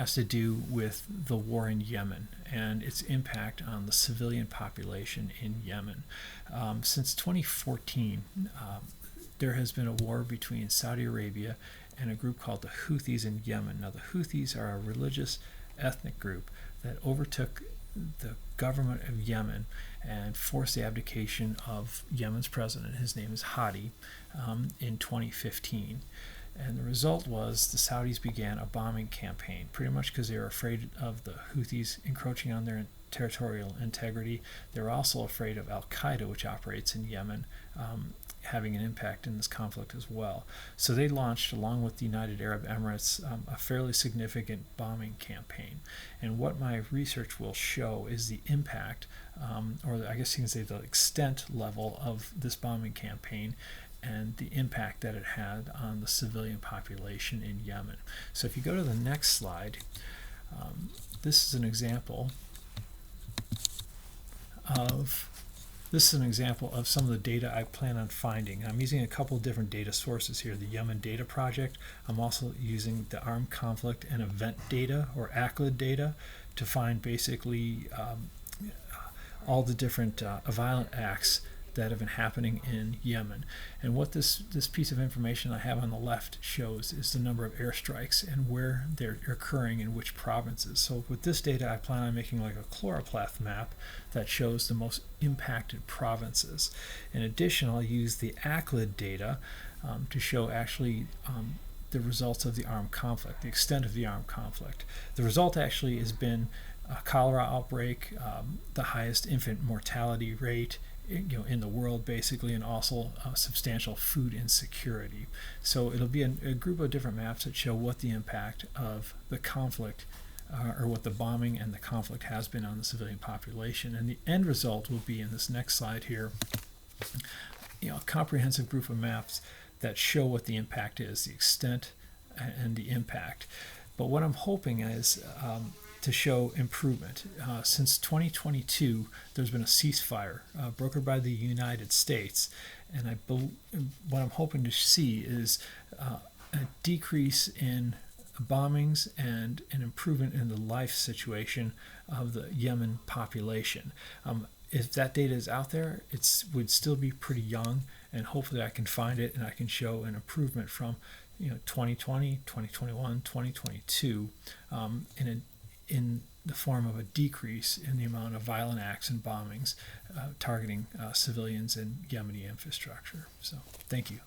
has to do with the war in Yemen and its impact on the civilian population in Yemen. Since 2014, there has been a war between Saudi Arabia and a group called the Houthis in Yemen. Now, the Houthis are a religious ethnic group that overtook the government of Yemen and forced the abdication of Yemen's president. His name is Hadi, in 2015. And the result was the Saudis began a bombing campaign, pretty much because they were afraid of the Houthis encroaching on their territorial integrity. They were also afraid of Al-Qaeda, which operates in Yemen, having an impact in this conflict as well. So they launched, along with the United Arab Emirates, a fairly significant bombing campaign. And what my research will show is the impact, or I guess you can say the extent level of this bombing campaign and the impact that it had on the civilian population in Yemen. So if you go to the next slide, this is an example of some of the data I plan on finding. I'm using a couple of different data sources here. The Yemen Data Project. I'm also using the Armed Conflict and Event Data, or ACLED data, to find basically all the different violent acts that have been happening in Yemen. And what this piece of information I have on the left shows is the number of airstrikes and where they're occurring in which provinces. So with this data, I plan on making like a chloropleth map that shows the most impacted provinces. In addition, I'll use the ACLED data to show actually the results of the armed conflict, the extent of the armed conflict. The result actually has been a cholera outbreak, the highest infant mortality rate in the world, basically, and also substantial food insecurity. So it'll be a group of different maps that show what the impact of the conflict or what the bombing and the conflict has been on the civilian population. And the end result will be in this next slide here, a comprehensive group of maps that show what the impact is, the extent and the impact. But what I'm hoping is to show improvement. Since 2022, there's been a ceasefire brokered by the United States, and what I'm hoping to see is a decrease in bombings and an improvement in the life situation of the Yemen population. If that data is out there, it would still be pretty young, and hopefully I can find it and I can show an improvement from 2020, 2021, 2022 in the form of a decrease in the amount of violent acts and bombings targeting civilians and Yemeni infrastructure. So thank you.